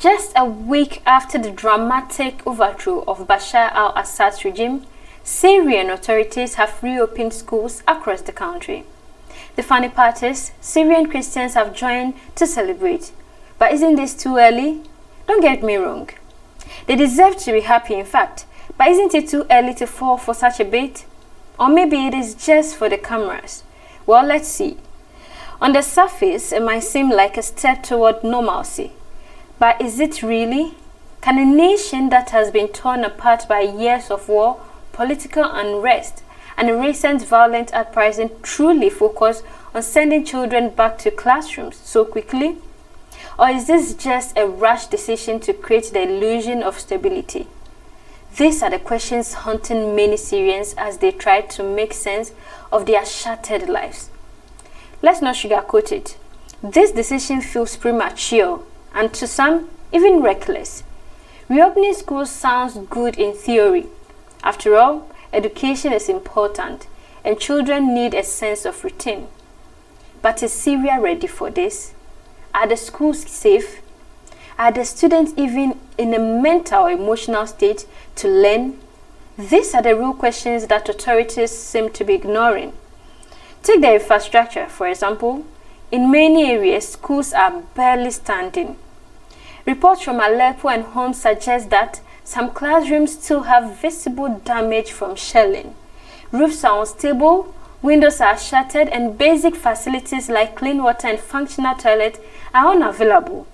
Just a week after the dramatic overthrow of Bashar al-Assad's regime, Syrian authorities have reopened schools across the country. The funny part is, Syrian Christians have joined to celebrate. But isn't this too early? Don't get me wrong. They deserve to be happy, in fact. But isn't it too early to fall for such a bait? Or maybe it is just for the cameras. Well, let's see. On the surface, it might seem like a step toward normalcy. But is it really? Can a nation that has been torn apart by years of war, political unrest, and a recent violent uprising truly focus on sending children back to classrooms so quickly? Or is this just a rash decision to create the illusion of stability? These are the questions haunting many Syrians as they try to make sense of their shattered lives. Let's not sugarcoat it. This decision feels premature and to some, even reckless. Reopening schools sounds good in theory. After all, education is important and children need a sense of routine. But is Syria ready for this? Are the schools safe? Are the students even in a mental or emotional state to learn? These are the real questions that authorities seem to be ignoring. Take the infrastructure, for example. In many areas, schools are barely standing. Reports from Aleppo and Homs suggest that some classrooms still have visible damage from shelling. Roofs are unstable, windows are shattered, and basic facilities like clean water and functional toilets are unavailable.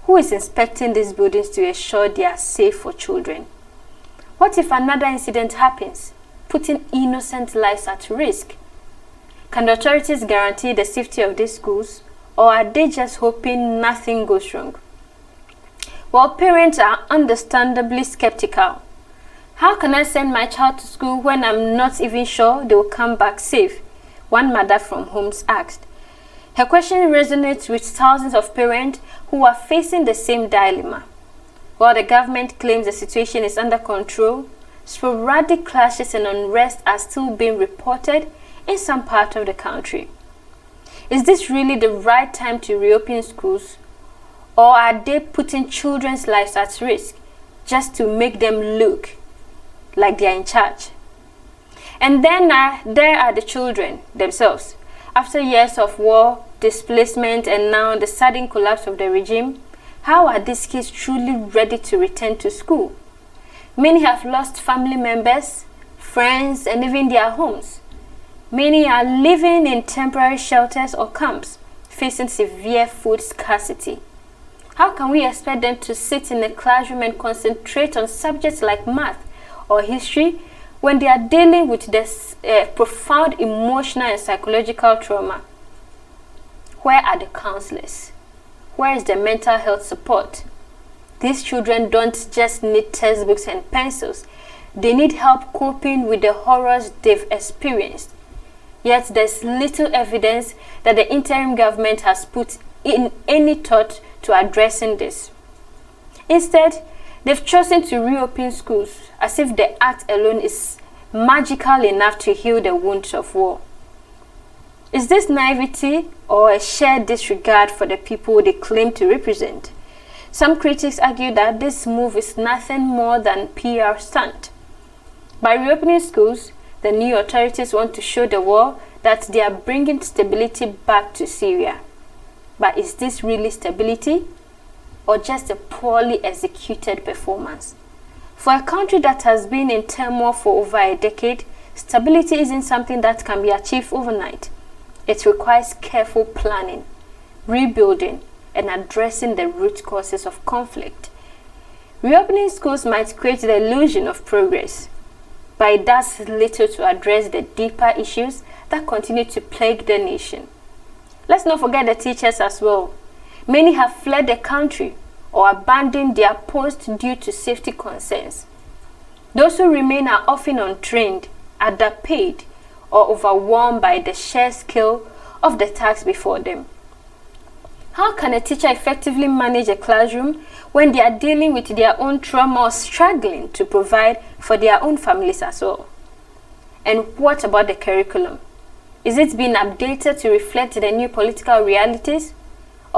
Who is inspecting these buildings to ensure they are safe for children? What if another incident happens, putting innocent lives at risk? Can the authorities guarantee the safety of these schools, or are they just hoping nothing goes wrong? Well, parents are understandably skeptical. How can I send my child to school when I'm not even sure they will come back safe? One mother from Homs asked. Her question resonates with thousands of parents who are facing the same dilemma. While the government claims the situation is under control, sporadic clashes and unrest are still being reported in some part of the country. Is this really the right time to reopen schools, or are they putting children's lives at risk just to make them look like they are in charge? And then there are the children themselves. After years of war, displacement, and now the sudden collapse of the regime, how are these kids truly ready to return to school? Many have lost family members, friends, and even their homes. Many are living in temporary shelters or camps, facing severe food scarcity. How can we expect them to sit in a classroom and concentrate on subjects like math or history when they are dealing with this profound emotional and psychological trauma? Where are the counselors? Where is the mental health support? These children don't just need textbooks and pencils. They need help coping with the horrors they've experienced. Yet there's little evidence that the interim government has put in any thought to addressing this. Instead, they've chosen to reopen schools as if the act alone is magical enough to heal the wounds of war. Is this naivety or a shared disregard for the people they claim to represent? Some critics argue that this move is nothing more than PR stunt. By reopening schools, the new authorities want to show the world that they are bringing stability back to Syria. But is this really stability, or just a poorly executed performance? For a country that has been in turmoil for over a decade, stability isn't something that can be achieved overnight. It requires careful planning, rebuilding, and addressing the root causes of conflict. Reopening schools might create the illusion of progress, but it does little to address the deeper issues that continue to plague the nation. Let's not forget the teachers as well. Many have fled the country or abandoned their posts due to safety concerns. Those who remain are often untrained, underpaid, or overwhelmed by the sheer scale of the task before them. How can a teacher effectively manage a classroom when they are dealing with their own trauma or struggling to provide for their own families as well? And what about the curriculum? Is it being updated to reflect the new political realities?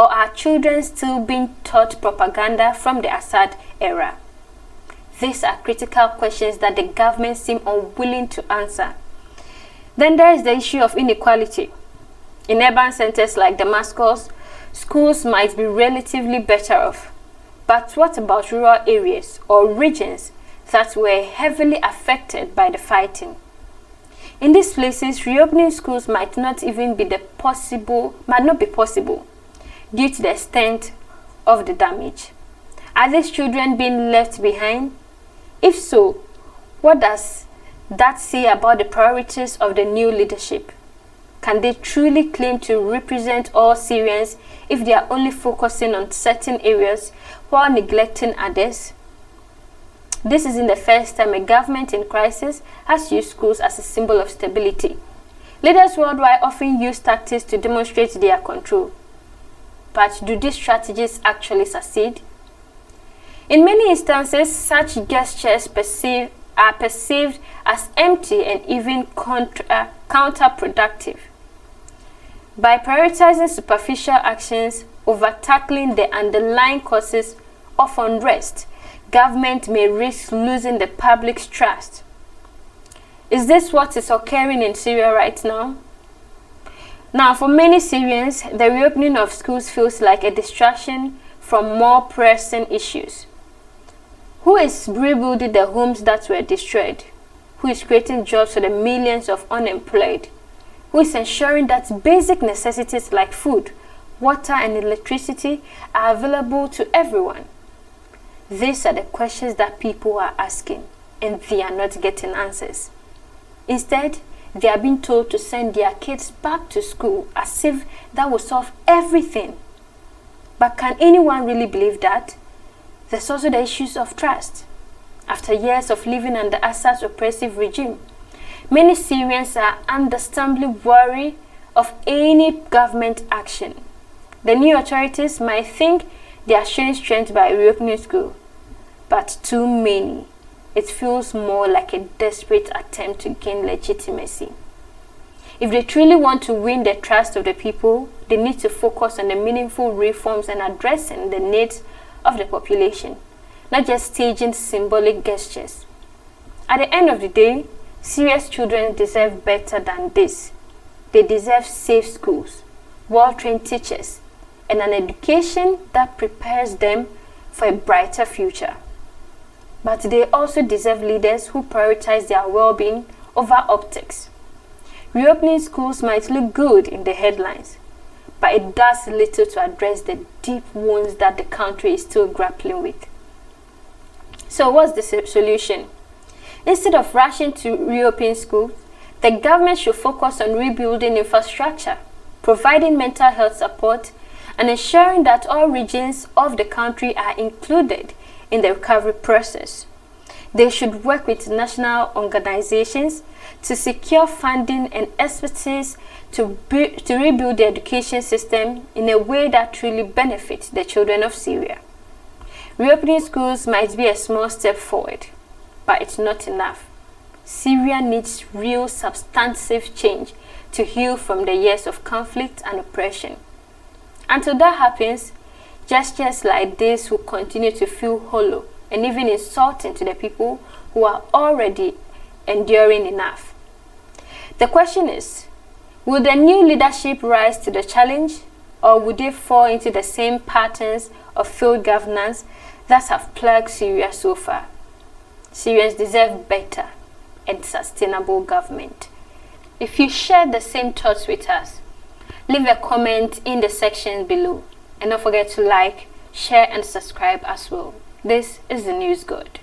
Or are children still being taught propaganda from the Assad era? These are critical questions that the government seem unwilling to answer. Then there is the issue of inequality. In urban centers like Damascus, schools might be relatively better off. But what about rural areas or regions that were heavily affected by the fighting? In these places, reopening schools might not be possible due to the extent of the damage. Are these children being left behind? If so, what does that say about the priorities of the new leadership? Can they truly claim to represent all Syrians if they are only focusing on certain areas while neglecting others? This isn't the first time a government in crisis has used schools as a symbol of stability. Leaders worldwide often use tactics to demonstrate their control. But do these strategies actually succeed? In many instances, such gestures are perceived as empty and even counterproductive. By prioritizing superficial actions over tackling the underlying causes of unrest, government may risk losing the public's trust. Is this what is occurring in Syria right now? Now, for many Syrians, the reopening of schools feels like a distraction from more pressing issues. Who is rebuilding the homes that were destroyed? Who is creating jobs for the millions of unemployed? Who is ensuring that basic necessities like food, water, and electricity are available to everyone? These are the questions that people are asking, and they are not getting answers. Instead, they are being told to send their kids back to school as if that will solve everything. But can anyone really believe that? There's also the issues of trust. After years of living under Assad's oppressive regime, many Syrians are understandably wary of any government action. The new authorities might think they are showing strength by reopening school, but too many. It feels more like a desperate attempt to gain legitimacy. If they truly want to win the trust of the people, they need to focus on the meaningful reforms and addressing the needs of the population, not just staging symbolic gestures. At the end of the day, Syria's children deserve better than this. They deserve safe schools, well-trained teachers, and an education that prepares them for a brighter future. But they also deserve leaders who prioritize their well-being over optics. Reopening schools might look good in the headlines, but it does little to address the deep wounds that the country is still grappling with. So what's the solution? Instead of rushing to reopen schools, the government should focus on rebuilding infrastructure, providing mental health support, and ensuring that all regions of the country are included in the recovery process. They should work with national organizations to secure funding and expertise to rebuild the education system in a way that truly benefits the children of Syria. Reopening schools might be a small step forward, but it's not enough. Syria needs real substantive change to heal from the years of conflict and oppression. Until that happens, gestures like this will continue to feel hollow and even insulting to the people who are already enduring enough. The question is, will the new leadership rise to the challenge, or would they fall into the same patterns of failed governance that have plagued Syria so far? Syrians deserve better and sustainable government. If you share the same thoughts with us, leave a comment in the section below. And don't forget to like, share, and subscribe as well. This is the News God.